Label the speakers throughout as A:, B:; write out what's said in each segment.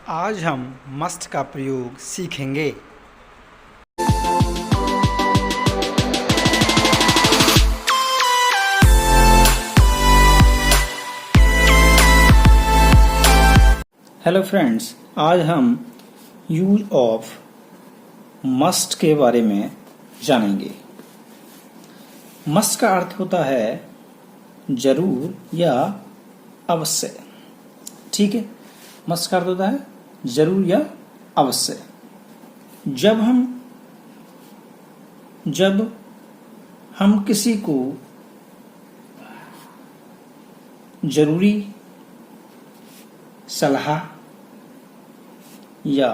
A: आज हम मस्ट का प्रयोग सीखेंगे। हेलो फ्रेंड्स, आज हम यूज ऑफ मस्ट के बारे में जानेंगे। मस्ट का अर्थ होता है जरूर या अवश्य। ठीक है, मस्ट का अर्थ होता है जरूर या अवश्य। जब हम किसी को जरूरी सलाह या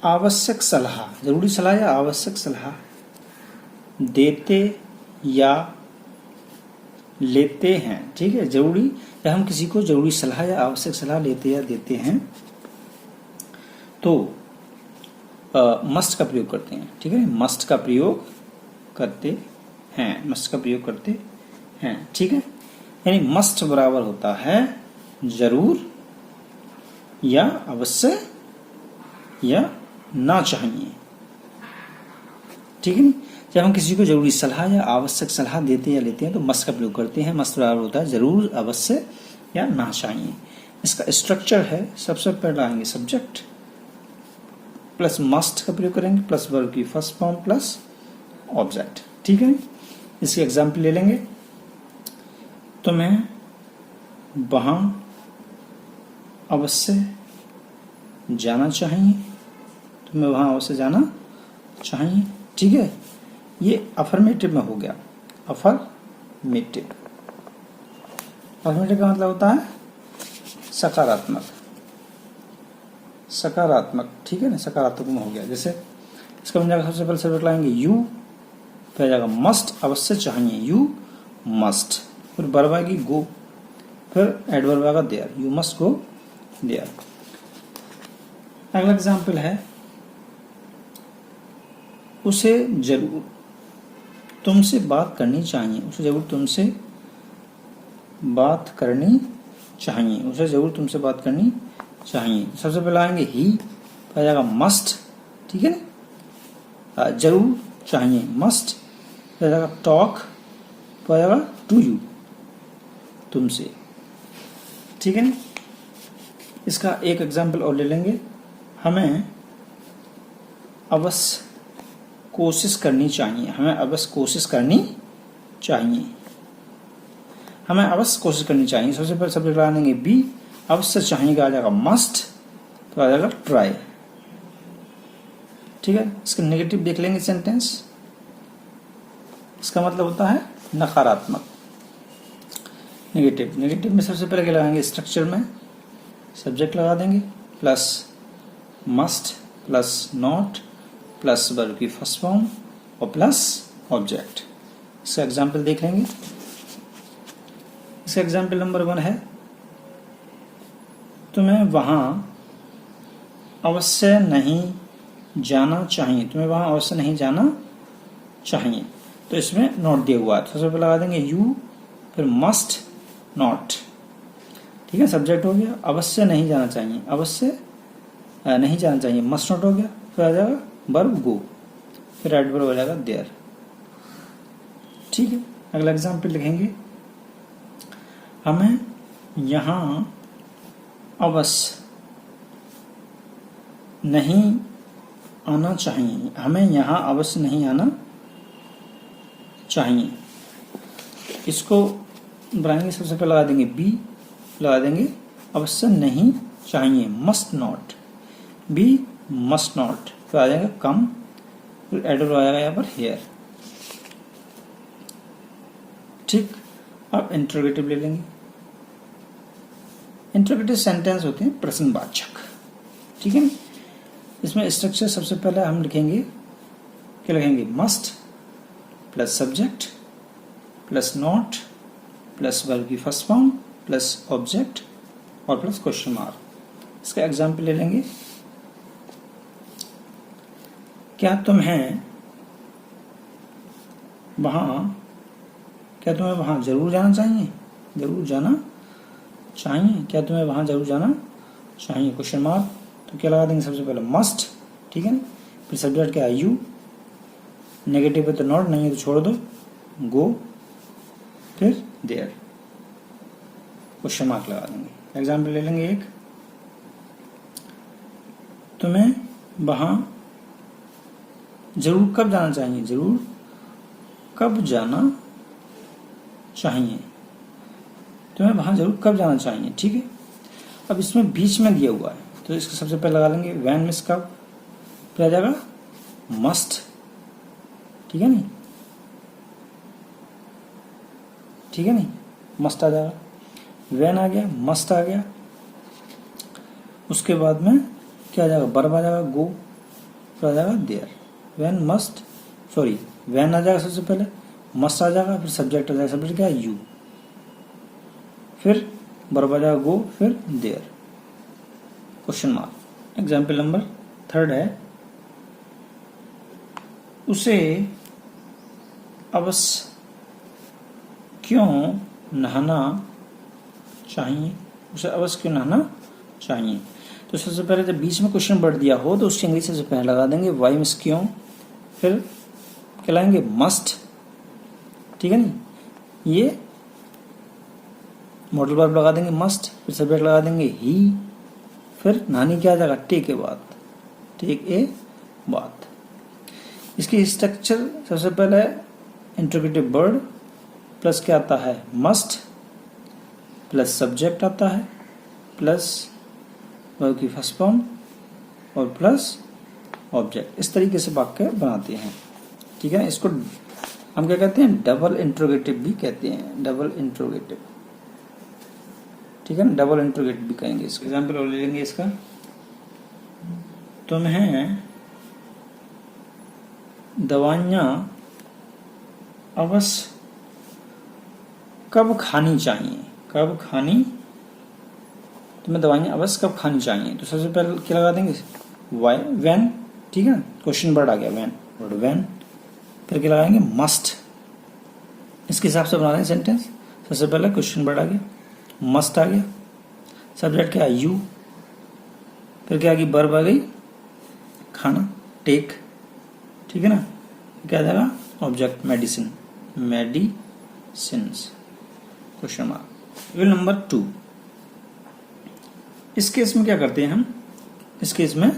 A: आवश्यक सलाह, जरूरी सलाह या आवश्यक सलाह देते या लेते हैं, ठीक है, जरूरी या हम किसी को जरूरी सलाह या आवश्यक सलाह लेते या देते हैं तो मस्ट का प्रयोग करते हैं। ठीक है, मस्ट का प्रयोग करते हैं, मस्ट का प्रयोग करते हैं। ठीक है, यानी मस्ट बराबर होता है जरूर या अवश्य या ना चाहिए। ठीक है, जब हम किसी को जरूरी सलाह या आवश्यक सलाह देते या लेते हैं तो मस्ट का प्रयोग करते हैं। मस्ट बराबर होता है जरूर, अवश्य या ना चाहिए। इसका स्ट्रक्चर है, सबसे पहले आएंगे सब्जेक्ट प्लस मस्ट का प्रयोग करेंगे प्लस वर्ब की फर्स्ट फॉर्म प्लस ऑब्जेक्ट। ठीक है, इसकी एग्जाम्पल ले लेंगे। तो मैं वहां अवश्य जाना चाहिए, तो मैं वहां अवश्य जाना चाहिए। ठीक है, ये अफर्मेटिव में हो गया। अफर्मेटिव, अफर्मेटिव का मतलब होता है सकारात्मक, सकारात्मक। ठीक है ना, सकारात्मक में हो गया। जैसे इसका बन जाएगा, सबसे पहले सब्जेक्ट लाएंगे यू, फिर जाएगा मस्ट, अवश्य चाहिए, यू मस्ट, फिर वर्ब आएगी गो, फिर एडवर्ब आएगा there, you must go there. अगला एग्जाम्पल है, उसे जरूर तुमसे बात करनी चाहिए, उसे जरूर तुमसे बात करनी चाहिए, उसे जरूर तुमसे बात करनी चाहिए। सबसे पहले आएंगे ही, फिर जाएगा मस्ट, ठीक है ना, जरूर चाहिए मस्ट, फिर जाएगा टॉक, फिर जाएगा टू यू, तुमसे। ठीक है ना, इसका एक एग्जाम्पल और ले लेंगे। हमें अवश्य कोशिश करनी चाहिए, हमें अवश्य कोशिश करनी चाहिए, हमें अवश्य कोशिश करनी चाहिए। सबसे पहले सब्जेक्ट लगाएंगे बी, अवश्य चाहिए का आ जाएगा मस्ट, तो आ जाएगा ट्राई। ठीक है, इसका नेगेटिव देख लेंगे सेंटेंस। इसका मतलब होता है नकारात्मक, नेगेटिव। नेगेटिव में सबसे पहले क्या लगाएंगे, स्ट्रक्चर में सब्जेक्ट लगा देंगे plus must plus not plus verb की फर्स्ट फॉर्म और प्लस ऑब्जेक्ट। इसका एग्जाम्पल देख लेंगे। इसका एग्जाम्पल नंबर 1 है, तुम्हें वहां अवश्य नहीं जाना चाहिए, तुम्हें वहां अवश्य नहीं जाना चाहिए। तो इसमें नॉट दिया हुआ है, सबसे पहले लगा देंगे यू, फिर मस्ट नॉट। ठीक है, सब्जेक्ट हो गया, अवश्य नहीं जाना चाहिए, अवश्य नहीं जाना चाहिए, मस्ट नॉट हो गया, फिर आ जाएगा वर्ब गो, फिर एडवर्ब हो जाएगा देयर। ठीक है, अगला एग्जाम्पल लिखेंगे, हमें यहां अवश्य नहीं आना चाहिए, हमें यहां अवश्य नहीं आना चाहिए। इसको बनाएंगे, सबसे पहले लगा देंगे बी, लगा देंगे अवश्य नहीं चाहिए, must not, be must not, फिर आ जाएगा कम, फिर एडवर्ब आ जाएगा यहाँ पर हेयर। ठीक, अब इंटरोगेटिव ले लेंगे। इंटरोगेटिव सेंटेंस होते हैं प्रश्नवाचक। ठीक है, इसमें स्ट्रक्चर सबसे पहले हम लिखेंगे, क्या लिखेंगे, must plus subject plus not plus verb की फर्स्ट फॉर्म प्लस ऑब्जेक्ट और प्लस क्वेश्चन मार्क। इसका एग्जाम्पल ले लेंगे, क्या तुम्हें वहां जरूर जाना चाहिए, जरूर जाना चाहिए, क्या तुम्हें वहां जरूर जाना चाहिए क्वेश्चन मार्क, तो क्या लगा देंगे सबसे पहले मस्ट, ठीक है ना, फिर सब्जेक्ट क्या है यू, नेगेटिव है तो नॉट, नहीं है तो छोड़ दो, गो, फिर देयर, क्वेश्चन मार्क लगा देंगे। एग्जाम्पल ले लेंगे एक, तुम्हें वहां जरूर कब जाना चाहिए, जरूर कब जाना चाहिए, तुम्हें वहां जरूर कब जाना चाहिए, ठीक है। अब इसमें बीच में दिया हुआ है तो इसको सबसे पहले लगा लेंगे व्हेन मिस कब, फिर आ जाएगा मस्ट, ठीक है नहीं, ठीक है नहीं, मस्ट आ जाएगा, व्हेन आ गया, मस्ट आ गया, उसके बाद में क्या आ जाएगा, वर्ब आ जाएगा गो, फिर आ जाएगा there, when must, sorry when आ जाएगा सबसे पहले, मस्ट आ जाएगा, फिर सब्जेक्ट आ जाएगा, सब्जेक्ट क्या है यू, फिर वर्ब आ जाएगा गो, फिर there, question mark. Example number 3 है, उसे अवश्य क्यों नहाना चाहिए, उसे अवश्य क्यों नहाना चाहिए। तो सबसे पहले जब बीच में क्वेश्चन वर्ड दिया हो तो उसके इंग्लिश से पहले लगा देंगे वाई मिस क्यों, फिर क्या लगाएंगे मस्ट, ठीक है नहीं, ये मॉडल वर्ब लगा देंगे मस्ट, फिर सब्जेक्ट लगा देंगे ही, फिर नहाने क्या आ जाएगा टेक ए बात, टेक ए बात। इसकी स्ट्रक्चर सबसे पहले इंट्रोगेटिव वर्ड प्लस क्या आता है मस्ट, प्लस सब्जेक्ट आता है, प्लस वर्ब की फर्स्ट फॉर्म और प्लस ऑब्जेक्ट, इस तरीके से वाक्य बनाते हैं, ठीक है। इसको हम क्या कहते हैं, डबल इंट्रोगेटिव भी कहते हैं, डबल इंट्रोगेटिव, ठीक है ना, डबल इंट्रोगेटिव भी कहेंगे। इसका एग्जाम्पल और ले लेंगे इसका, तुम्हें दवाइयाँ अवश्य कब खानी चाहिए, कब खानी, तुम्हें दवाइयाँ अवश्य कब खानी चाहिए, तो सबसे पहले क्या लगा देंगे वाई, व्हेन, ठीक है, क्वेश्चन वर्ड आ गया व्हेन, वर्ड व्हेन, फिर क्या लगाएंगे मस्ट, इसके हिसाब से बना रहे हैं सेंटेंस। सबसे पहले क्वेश्चन वर्ड आ गया, मस्ट आ गया, सब्जेक्ट क्या है यू, फिर क्या आ गई वर्ब आ गई खाना टेक, ठीक है ना, क्या आ जाएगा object medicine, medicines, question mark. Will number 2, इस केस में क्या करते हैं हम, इस केस में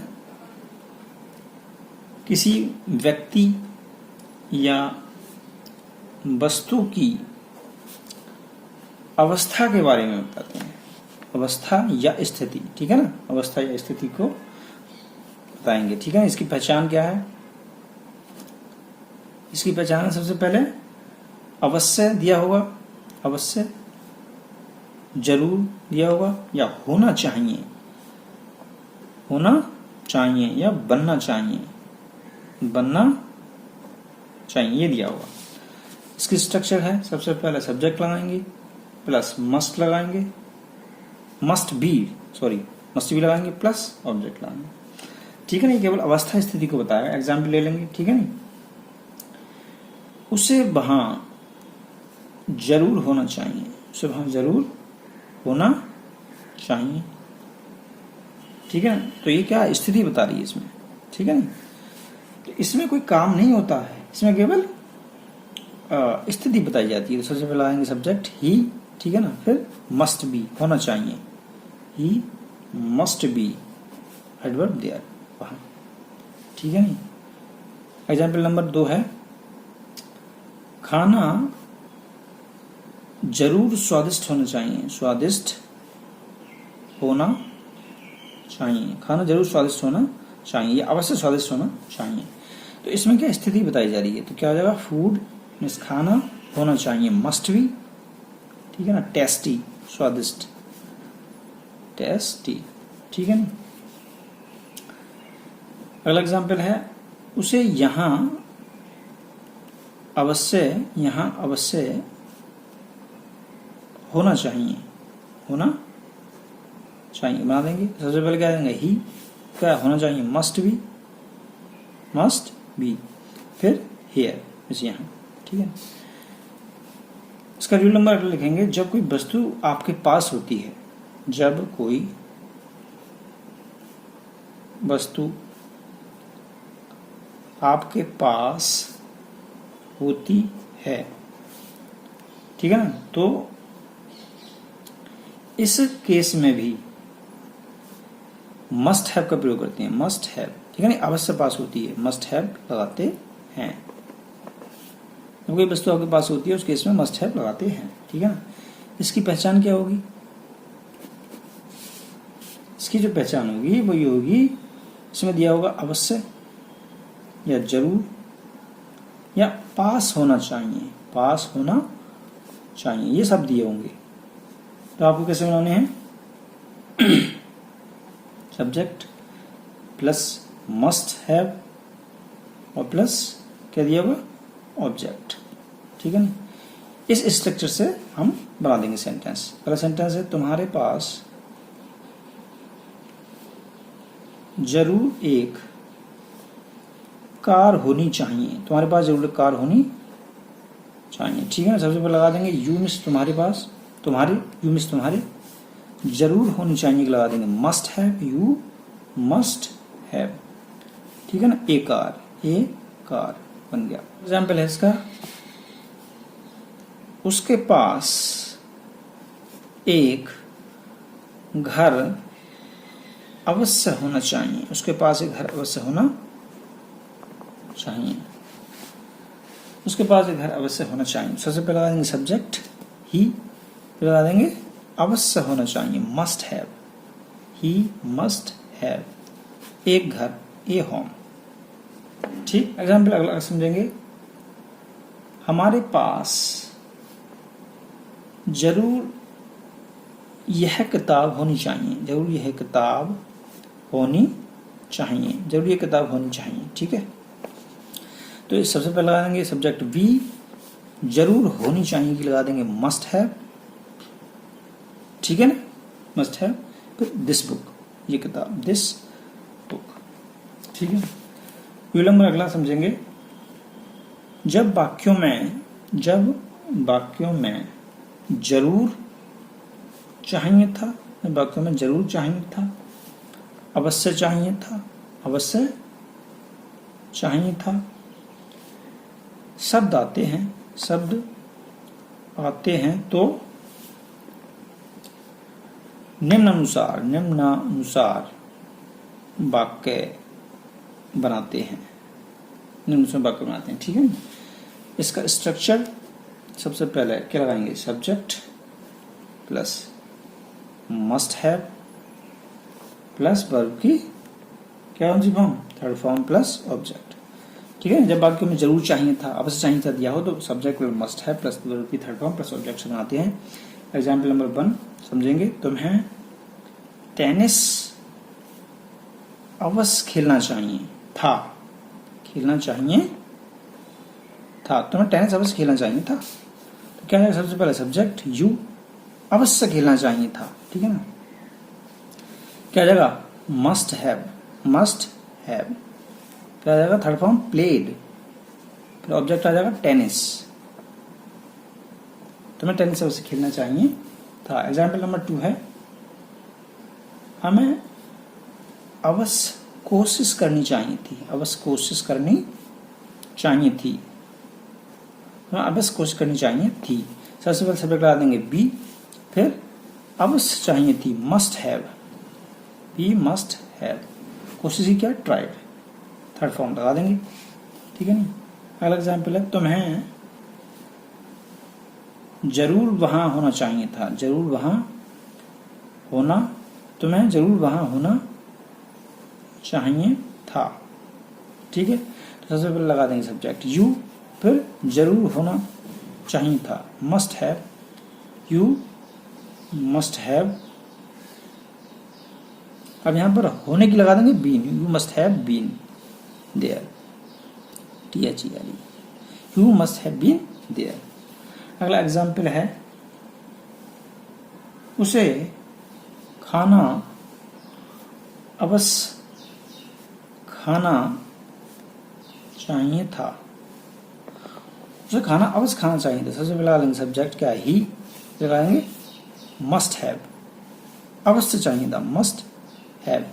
A: किसी व्यक्ति या वस्तु की अवस्था के बारे में बताते हैं, अवस्था या स्थिति, ठीक है ना, अवस्था या स्थिति को बताएंगे, ठीक है। इसकी पहचान क्या है, इसकी पहचान सबसे पहले अवश्य दिया होगा, अवश्य, जरूर दिया होगा, या होना चाहिए, होना चाहिए, या बनना चाहिए, बनना चाहिए, ये दिया होगा। इसकी स्ट्रक्चर है, सबसे पहले सब्जेक्ट लगाएंगे, प्लस मस्ट लगाएंगे, मस्ट बी लगाएंगे, प्लस ऑब्जेक्ट लगाएंगे, ठीक है नहीं, केवल अवस्था स्थिति को बताया। एग्जाम्पल ले लेंगे, ठीक है नहीं, उसे वहां जरूर होना चाहिए, उसे वहां जरूर होना चाहिए, ठीक है। तो ये क्या स्थिति बता रही है इसमें, ठीक है नहीं, तो इसमें कोई काम नहीं होता है, इसमें केवल स्थिति बताई जाती है। तो सबसे पहले आएंगे सब्जेक्ट ही, ठीक है ना, फिर मस्ट बी होना चाहिए, he must be adverb there वहां, ठीक है नहीं। एग्जाम्पल नंबर 2 है, खाना जरूर स्वादिष्ट होना चाहिए, स्वादिष्ट होना चाहिए, खाना जरूर स्वादिष्ट होना चाहिए, अवश्य स्वादिष्ट होना चाहिए। तो इसमें क्या स्थिति बताई जा रही है, तो क्या हो जाएगा फूड मीन्स खाना होना चाहिए, मस्ट बी, ठीक है ना, टेस्टी, स्वादिष्ट, टेस्टी, ठीक है ना। अगला एग्जाम्पल है, उसे यहाँ अवश्य होना चाहिए, होना चाहिए बना देंगे। सबसे पहले क्या देंगे ही, क्या होना चाहिए मस्ट बी, फिर हियर इस यहाँ, ठीक है। इसका रूल नंबर लिखेंगे, जब कोई वस्तु आपके पास होती है, जब कोई वस्तु आपके पास होती है, ठीक है ना। तो इस केस में भी मस्ट हैव का प्रयोग करते हैं, मस्ट हैव, ठीक है ना। अवश्य पास होती है, मस्ट हैव लगाते हैं। कोई वस्तु आपके पास होती है उस केस में मस्ट हैव लगाते हैं, ठीक है ना। इसकी पहचान क्या होगी? इसकी जो पहचान होगी वो ये होगी, इसमें दिया होगा अवश्य या जरूर या पास होना चाहिए, पास होना चाहिए, ये सब दिए होंगे। तो आपको कैसे बनाने हैं? सब्जेक्ट प्लस मस्ट हैव और प्लस क्या दिया होगा? ऑब्जेक्ट, ठीक है ना। इस स्ट्रक्चर से हम बना देंगे सेंटेंस। पहला सेंटेंस है तुम्हारे पास जरूर एक कार होनी चाहिए, तुम्हारे पास जरूर एक कार होनी चाहिए, ठीक है ना। सबसे पहले लगा देंगे यू मिस तुम्हारे पास, तुम्हारे, यू मिस तुम्हारे, जरूर होनी चाहिए कि लगा देंगे must have, you must have, ठीक है ना। ए कार बन गया। एग्जाम्पल है इसका, उसके पास एक घर अवश्य होना चाहिए, उसके पास एक घर अवश्य होना चाहिए, उसके पास एक घर अवश्य होना चाहिए। सबसे पहले लगा देंगे सब्जेक्ट ही, फिर लगा देंगे अवश्य होना चाहिए must have, he must have एक घर, ए होम, ठीक। एग्जाम्पल अगला समझेंगे, हमारे पास जरूर यह किताब होनी चाहिए, जरूर यह किताब होनी चाहिए, जरूर यह किताब होनी चाहिए, ठीक है। तो इस सबसे पहले लगा देंगे सब्जेक्ट वी, जरूर होनी चाहिए कि लगा देंगे मस्ट हैव, ठीक है ना, मस्ट हैव। फिर दिस बुक, ये किताब, दिस बुक, ठीक है। विलंब अगला समझेंगे, जब वाक्यों में जरूर चाहिए था, वाक्यों में जरूर चाहिए था, अवश्य चाहिए था, अवश्य चाहिए था, शब्द आते हैं तो निम्नानुसार वाक्य बनाते हैं, ठीक है। इसका स्ट्रक्चर सबसे पहले क्या लगाएंगे? Subject plus must have plus verb की क्या कौन सी form? Third form plus object, ठीक है। जब वाक्य में जरूर चाहिए था, अवश्य चाहिए था दिया हो तो subject plus must have plus verb की थर्ड फॉर्म प्लस ऑब्जेक्ट से बनाते हैं। एग्जाम्पल नंबर 1 समझेंगे, तुम्हें टेनिस अवश्य खेलना चाहिए था, खेलना चाहिए था, तुम्हें टेनिस अवश्य खेलना चाहिए था, तो क्या है? सबसे पहले सब्जेक्ट यू, अवश्य खेलना चाहिए था, ठीक है ना। क्या जाएगा? मस्ट हैव, क्या जाएगा? थर्ड फॉर्म प्लेड, फिर ऑब्जेक्ट आ जाएगा टेनिस, तुम्हें टेनिस अवश्य खेलना चाहिए था। एग्जाम्पल नंबर 2 है, हमें अवश्य कोशिश करनी चाहिए थी, अवश्य कोशिश करनी चाहिए थी, अवश्य कोशिश करनी चाहिए थी। सबसे पहले सब्जेक्ट लगा देंगे बी, फिर अवश्य चाहिए थी must have, be must have, कोशिश ही क्या? ट्राइड, थर्ड फॉर्म लगा देंगे, ठीक है ना। अगला एग्जाम्पल है, तुम्हें जरूर वहां होना चाहिए था, जरूर वहां होना, तुम्हें जरूर वहां होना चाहिए था, ठीक है। तो सबसे पहले लगा देंगे सब्जेक्ट यू, फिर जरूर होना चाहिए था must have, you must have. अब यहां पर होने की लगा देंगे been, you must have been there, THERE, you must have been there. अगला एग्जाम्पल है, उसे खाना अवश्य खाना चाहिए था, उसे खाना अवश्य खाना चाहिए था। सबसे पहले लगा लेंगे सब्जेक्ट क्या है? ही, लगाएंगे मस्ट हैव, अवश्य चाहिए था मस्ट हैव,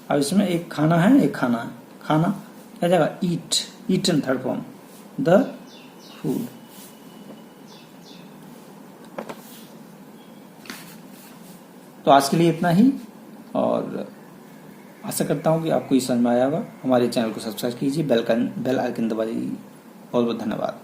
A: अब इसमें एक खाना है, एक खाना है। खाना क्या जाएगा? Eat, eaten third form, the food. तो आज के लिए इतना ही, और आशा करता हूँ कि आपको ये समझ में आया होगा। हमारे चैनल को सब्सक्राइब कीजिए, बेल आइकन दबाइए। बहुत बहुत धन्यवाद।